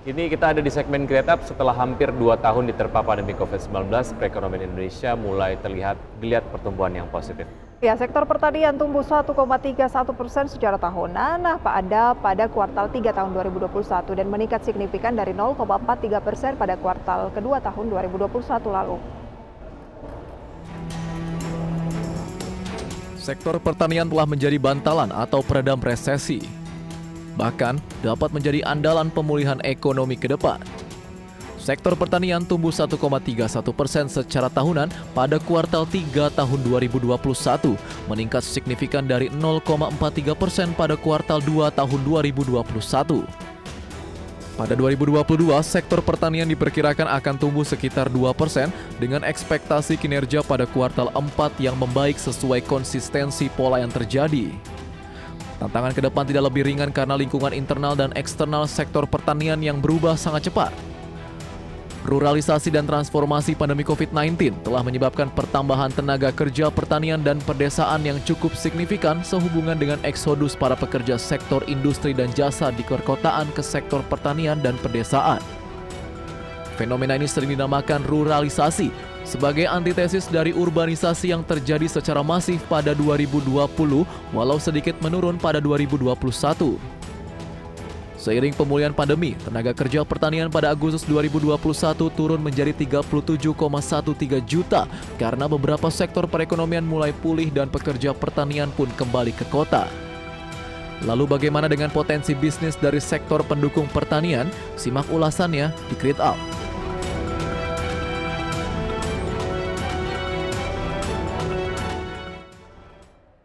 Ini kita ada di segmen Create Up setelah hampir 2 tahun diterpa pandemi COVID-19, perekonomian Indonesia mulai terlihat geliat pertumbuhan yang positif. Ya, sektor pertanian tumbuh 1,31% secara tahunan pada kuartal 3 tahun 2021 dan meningkat signifikan dari 0,43% pada kuartal kedua tahun 2021 lalu. Sektor pertanian telah menjadi bantalan atau peredam resesi. Bahkan dapat menjadi andalan pemulihan ekonomi ke depan. Sektor pertanian tumbuh 1,31% secara tahunan pada kuartal 3 tahun 2021, meningkat signifikan dari 0,43% pada kuartal 2 tahun 2021. Pada 2022, sektor pertanian diperkirakan akan tumbuh sekitar 2% dengan ekspektasi kinerja pada kuartal 4 yang membaik sesuai konsistensi pola yang terjadi. Tantangan ke depan tidak lebih ringan karena lingkungan internal dan eksternal sektor pertanian yang berubah sangat cepat. Ruralisasi dan transformasi pandemi COVID-19 telah menyebabkan pertambahan tenaga kerja pertanian dan pedesaan yang cukup signifikan sehubungan dengan eksodus para pekerja sektor industri dan jasa di perkotaan ke sektor pertanian dan pedesaan. Fenomena ini sering dinamakan ruralisasi sebagai antitesis dari urbanisasi yang terjadi secara masif pada 2020 walau sedikit menurun pada 2021. Seiring pemulihan pandemi, tenaga kerja pertanian pada Agustus 2021 turun menjadi 37,13 juta karena beberapa sektor perekonomian mulai pulih dan pekerja pertanian pun kembali ke kota. Lalu bagaimana dengan potensi bisnis dari sektor pendukung pertanian? Simak ulasannya di Create Up.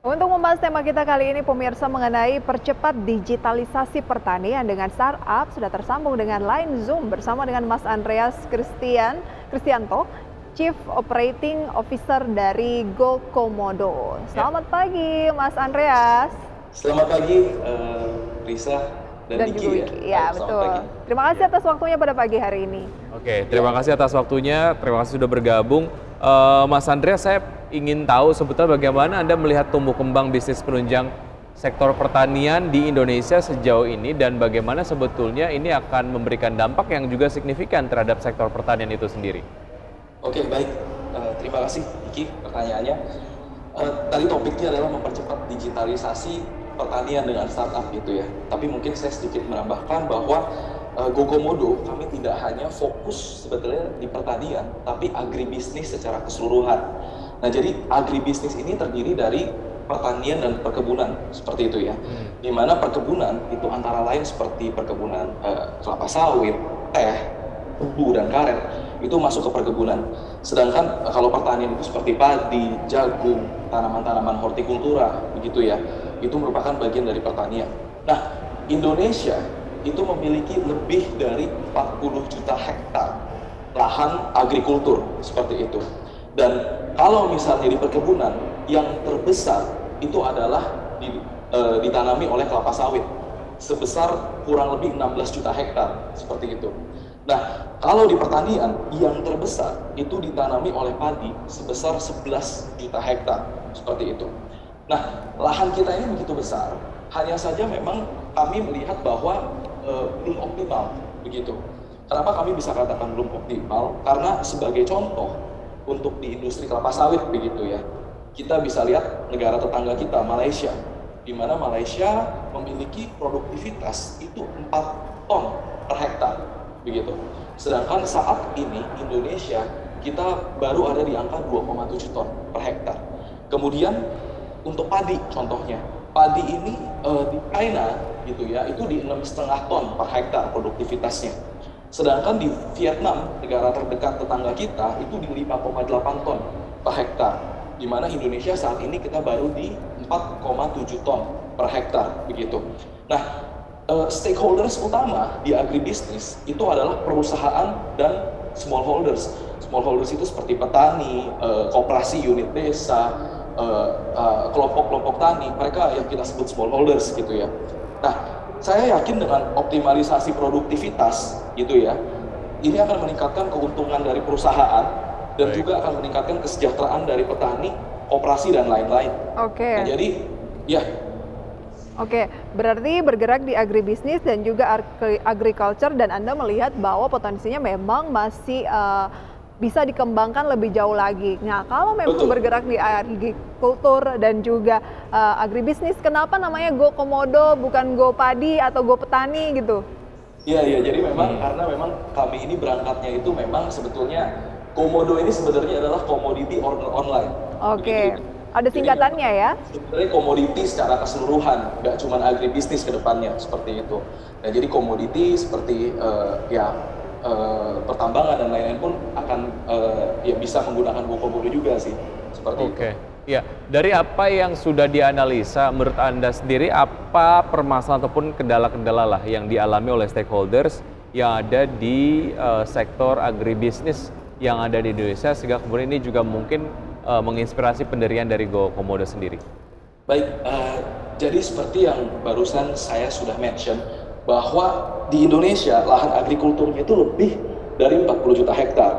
Untuk membahas tema kita kali ini, pemirsa, mengenai percepat digitalisasi pertanian dengan startup, sudah tersambung dengan line Zoom bersama dengan Mas Andreas Kristianto, Chief Operating Officer dari GoComodo. Selamat pagi, Mas Andreas. Selamat pagi, Risa dan juga Wiki. Wiki. Ya, betul. Pagi. Terima kasih atas waktunya pada pagi hari ini. Oke, terima kasih atas waktunya, terima kasih sudah bergabung. Mas Andreas, saya ingin tahu sebetulnya bagaimana Anda melihat tumbuh kembang bisnis penunjang sektor pertanian di Indonesia sejauh ini dan bagaimana sebetulnya ini akan memberikan dampak yang juga signifikan terhadap sektor pertanian itu sendiri. Oke, baik. Terima kasih, Wiki, pertanyaannya. Tadi topiknya adalah mempercepat digitalisasi pertanian dengan startup gitu ya. Tapi mungkin saya sedikit menambahkan bahwa GoComodo kami tidak hanya fokus sebetulnya di pertanian, tapi agribisnis secara keseluruhan. Nah, jadi agribisnis ini terdiri dari pertanian dan perkebunan, seperti itu ya. Di mana perkebunan itu antara lain seperti perkebunan kelapa sawit, teh, tebu, dan karet, itu masuk ke perkebunan. Sedangkan kalau pertanian itu seperti padi, jagung, tanaman-tanaman hortikultura, begitu ya, itu merupakan bagian dari pertanian. Nah, Indonesia itu memiliki lebih dari 40 juta hektar lahan agrikultur seperti itu. Dan kalau misalnya di perkebunan, yang terbesar itu adalah ditanami oleh kelapa sawit sebesar kurang lebih 16 juta hektar seperti itu. Nah, kalau di pertanian yang terbesar itu ditanami oleh padi sebesar 11 juta hektar seperti itu. Nah, lahan kita ini begitu besar, hanya saja memang kami melihat bahwa belum optimal begitu. Kenapa kami bisa katakan belum optimal? Karena sebagai contoh untuk di industri kelapa sawit begitu ya, kita bisa lihat negara tetangga kita, Malaysia, di mana Malaysia memiliki produktivitas itu 4 ton per hektar begitu. Sedangkan saat ini Indonesia kita baru ada di angka 2,7 ton per hektar. Kemudian untuk padi contohnya, padi ini di China gitu ya, itu di 6,5 ton per hektar produktivitasnya. Sedangkan di Vietnam, negara terdekat tetangga kita, itu di 5,8 ton per hektar. Di mana Indonesia saat ini kita baru di 4,7 ton per hektar begitu. Nah, stakeholders utama di agribisnis itu adalah perusahaan dan smallholders. Smallholders itu seperti petani, koperasi unit desa, kelompok-kelompok tani, mereka yang kita sebut smallholders gitu ya. Nah, saya yakin dengan optimalisasi produktivitas gitu ya, ini akan meningkatkan keuntungan dari perusahaan dan juga akan meningkatkan kesejahteraan dari petani, koperasi dan lain-lain. Oke. Nah, jadi ya. Oke, berarti bergerak di agribisnis dan juga agriculture dan Anda melihat bahwa potensinya memang masih bisa dikembangkan lebih jauh lagi. Nah, kalau memang Betul. bergerak di agrikultur dan juga agribisnis, kenapa namanya Go Komodo bukan Go Padi atau Go Petani gitu? Iya, jadi memang karena memang kami ini berangkatnya itu memang sebetulnya Komodo ini sebenarnya adalah komoditi online. Oke, Begitu. ada Jadi singkatannya ya? sebenarnya komoditi secara keseluruhan, nggak cuma agribisnis ke depannya seperti itu. Nah, jadi komoditi seperti pertambangan dan lain-lain pun akan ya bisa menggunakan Komodo juga sih, seperti itu. Oke, ya. Dari apa yang sudah dianalisa, menurut Anda sendiri apa permasalahan ataupun kendala-kendala lah yang dialami oleh stakeholders yang ada di sektor agribisnis yang ada di Indonesia sehingga kemudian ini juga mungkin menginspirasi pendirian dari Go Komodo sendiri? Baik, jadi seperti yang barusan saya sudah mention bahwa di Indonesia lahan agrikulturnya itu lebih dari 40 juta hektar.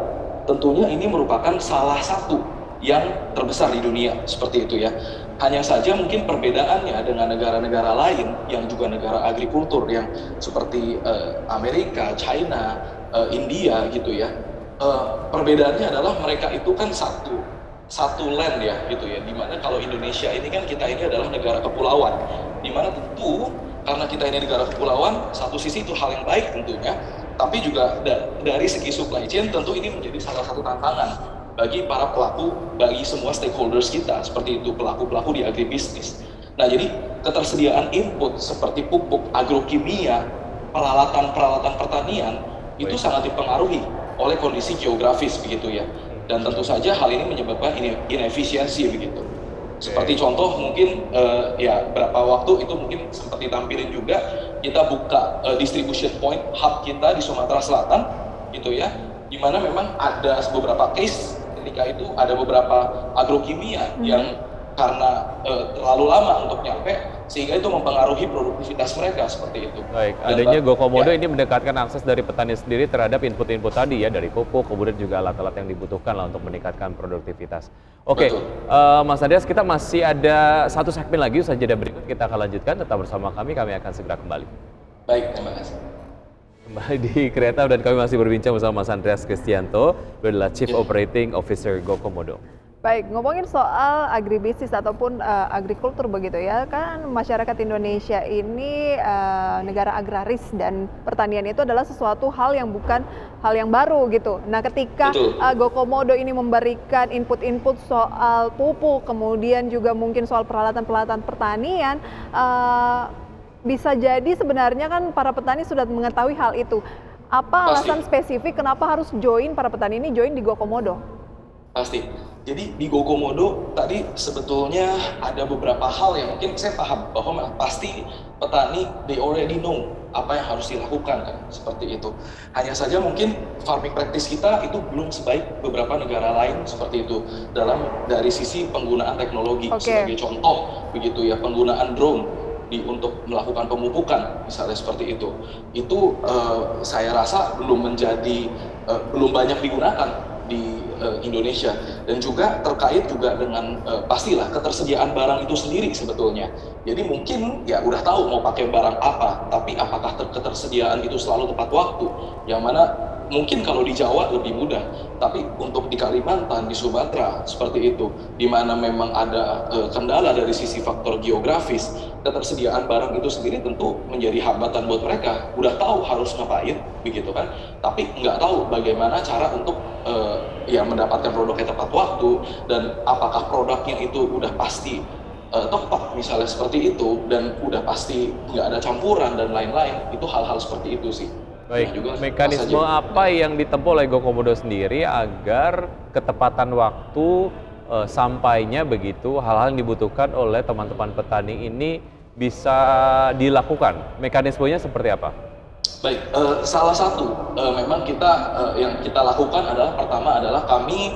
Tentunya ini merupakan salah satu yang terbesar di dunia, seperti itu ya. Hanya saja mungkin perbedaannya dengan negara-negara lain yang juga negara agrikultur yang seperti Amerika, China, India gitu ya. Perbedaannya adalah mereka itu kan satu land ya gitu ya, dimana kalau Indonesia ini kan kita ini adalah negara kepulauan, dimana tentu karena kita ini negara kepulauan, satu sisi itu hal yang baik tentunya, tapi juga dari segi supply chain tentu ini menjadi salah satu tantangan bagi para pelaku, bagi semua stakeholders kita, seperti itu pelaku-pelaku di agribisnis. Nah, jadi ketersediaan input seperti pupuk, agrokimia, peralatan-peralatan pertanian itu sangat dipengaruhi oleh kondisi geografis begitu ya. Dan tentu saja hal ini menyebabkan inefisiensi begitu. Seperti contoh mungkin ya berapa waktu itu mungkin sempat ditampilin juga, kita buka distribution point hub kita di Sumatera Selatan gitu ya, di mana memang ada beberapa case ketika itu ada beberapa agrokimia yang karena terlalu lama untuk nyampe sehingga itu mempengaruhi produktivitas mereka seperti itu. Baik, Dan adanya Go Komodo ya, ini mendekatkan akses dari petani sendiri terhadap input-input tadi ya, dari pupuk, kemudian juga alat-alat yang dibutuhkan lah untuk meningkatkan produktivitas. Oke, Betul. Mas Andreas, kita masih ada satu segmen lagi, usaha jeda berikut kita akan lanjutkan, tetap bersama kami akan segera kembali. Baik, terima kasih. Kembali di Kereta dan kami masih berbincang bersama Mas Andreas Kristianto, beliau adalah Chief Operating Officer Go Komodo. Baik, ngomongin soal agribisnis ataupun agrikultur begitu ya, kan masyarakat Indonesia ini negara agraris dan pertanian itu adalah sesuatu hal yang bukan hal yang baru gitu. Nah, ketika Go Komodo ini memberikan input-input soal pupuk, kemudian juga mungkin soal peralatan-peralatan pertanian, bisa jadi sebenarnya kan para petani sudah mengetahui hal itu. Apa alasan spesifik kenapa harus para petani ini join di Go Komodo? Pasti. Jadi di Go Komodo tadi sebetulnya ada beberapa hal yang mungkin saya paham bahwa pasti petani they already know apa yang harus dilakukan kan, seperti itu. Hanya saja mungkin farming practice kita itu belum sebaik beberapa negara lain seperti itu dari sisi penggunaan teknologi. Sebagai contoh begitu ya, penggunaan drone untuk melakukan pemupukan misalnya seperti itu. Itu saya rasa belum banyak digunakan di Indonesia, dan juga terkait juga dengan pastilah ketersediaan barang itu sendiri sebetulnya. Jadi mungkin ya udah tahu mau pakai barang apa, tapi apakah ketersediaan itu selalu tepat waktu? Yang mana mungkin kalau di Jawa lebih mudah, tapi untuk di Kalimantan, di Sumatera seperti itu, di mana memang ada kendala dari sisi faktor geografis, ketersediaan barang itu sendiri tentu menjadi hambatan buat mereka. Udah tahu harus ngapain, begitu kan? Tapi nggak tahu bagaimana cara untuk ya mendapatkan produknya tepat waktu, dan apakah produknya itu udah pasti tepat misalnya seperti itu, dan udah pasti nggak ada campuran dan lain-lain. Itu hal-hal seperti itu sih. Baik, juga mekanisme apa yang ditempuh oleh Go Komodo sendiri agar ketepatan waktu sampainya begitu hal-hal yang dibutuhkan oleh teman-teman petani ini bisa dilakukan? Mekanismenya seperti apa? Baik, salah satu memang yang kita lakukan adalah pertama adalah kami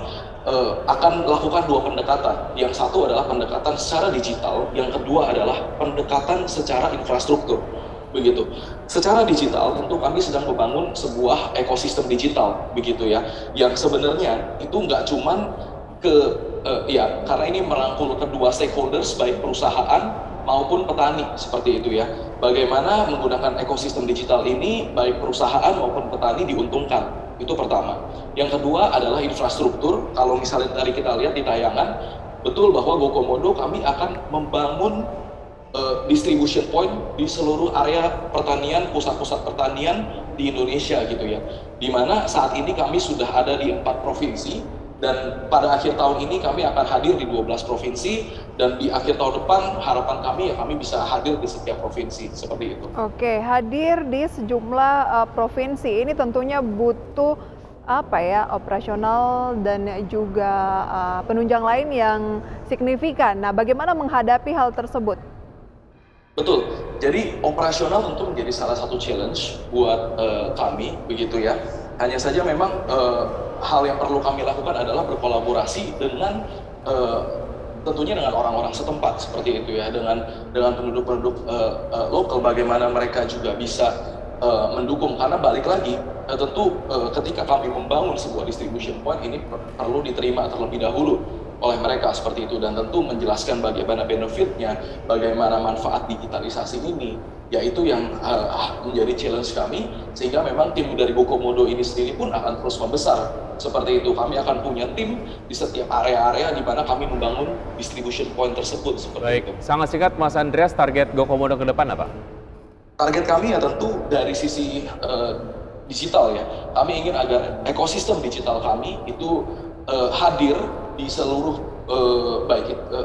akan lakukan dua pendekatan. Yang satu adalah pendekatan secara digital, yang kedua adalah pendekatan secara infrastruktur. Begitu. Secara digital tentu kami sedang membangun sebuah ekosistem digital begitu ya, yang sebenarnya itu nggak cuman karena ini merangkul kedua stakeholders baik perusahaan maupun petani seperti itu ya. Bagaimana menggunakan ekosistem digital ini baik perusahaan maupun petani diuntungkan. Itu pertama. Yang kedua adalah infrastruktur. Kalau misalnya tadi kita lihat di tayangan, betul bahwa GoComodo kami akan membangun distribution point di seluruh area pertanian, pusat-pusat pertanian di Indonesia gitu ya. Dimana saat ini kami sudah ada di 4 provinsi, dan pada akhir tahun ini kami akan hadir di 12 provinsi, dan di akhir tahun depan harapan kami ya kami bisa hadir di setiap provinsi seperti itu. Oke, hadir di sejumlah provinsi ini tentunya butuh operasional dan juga penunjang lain yang signifikan. Nah, bagaimana menghadapi hal tersebut? Betul. Jadi operasional tentu menjadi salah satu challenge buat kami begitu ya. Hanya saja memang hal yang perlu kami lakukan adalah berkolaborasi dengan tentunya dengan orang-orang setempat seperti itu ya, dengan penduduk-penduduk lokal, bagaimana mereka juga bisa mendukung, karena balik lagi tentu ketika kami membangun sebuah distribution point ini perlu diterima terlebih dahulu oleh mereka seperti itu, dan tentu menjelaskan bagaimana benefitnya, bagaimana manfaat digitalisasi ini, yaitu yang menjadi challenge kami, sehingga memang tim dari GoComodo ini sendiri pun akan terus membesar seperti itu. Kami akan punya tim di setiap area-area di mana kami membangun distribution point tersebut seperti itu. Sangat singkat Mas Andreas, target GoComodo ke depan apa? Target kami ya tentu dari sisi digital ya, kami ingin agar ekosistem digital kami itu hadir di seluruh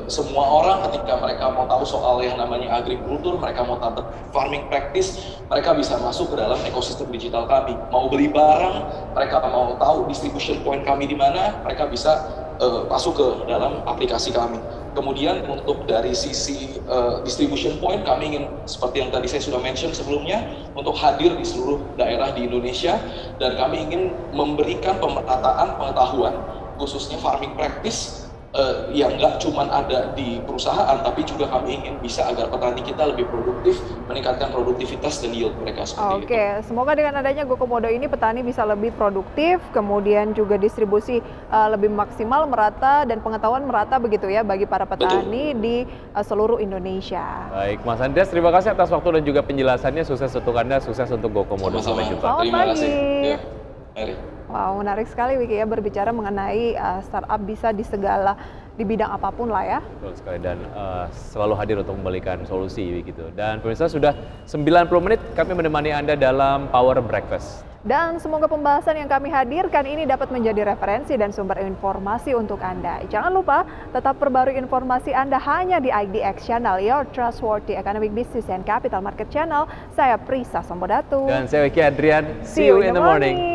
semua orang ketika mereka mau tahu soal yang namanya agrikultur, mereka mau tahu farming practice, mereka bisa masuk ke dalam ekosistem digital kami. Mau beli barang, mereka mau tahu distribution point kami di mana, mereka bisa masuk ke dalam aplikasi kami. Kemudian untuk dari sisi distribution point, kami ingin seperti yang tadi saya sudah mention sebelumnya, untuk hadir di seluruh daerah di Indonesia, dan kami ingin memberikan pemerataan pengetahuan khususnya farming practice yang nggak cuma ada di perusahaan, tapi juga kami ingin bisa agar petani kita lebih produktif, meningkatkan produktivitas dan yield mereka seperti itu. Oke, semoga dengan adanya GoComodo ini petani bisa lebih produktif, kemudian juga distribusi lebih maksimal, merata, dan pengetahuan merata begitu ya bagi para petani di seluruh Indonesia. Baik, Mas Andreas, terima kasih atas waktu dan juga penjelasannya. Sukses untuk Anda, sukses untuk GoComodo. Sampai jumpa. Selamat Terima pagi. kasih. Ya, mari. Wow, menarik sekali Wiki ya berbicara mengenai startup bisa di bidang apapun lah ya. Betul sekali, dan selalu hadir untuk memberikan solusi gitu. Dan pemirsa, sudah 90 menit kami menemani Anda dalam Power Breakfast. Dan semoga pembahasan yang kami hadirkan ini dapat menjadi referensi dan sumber informasi untuk Anda. Jangan lupa tetap perbarui informasi Anda hanya di IDX Channel, your trustworthy economic business and capital market channel. Saya Prisa Sambodatu. Dan saya Wiki Adrian. See you in the morning.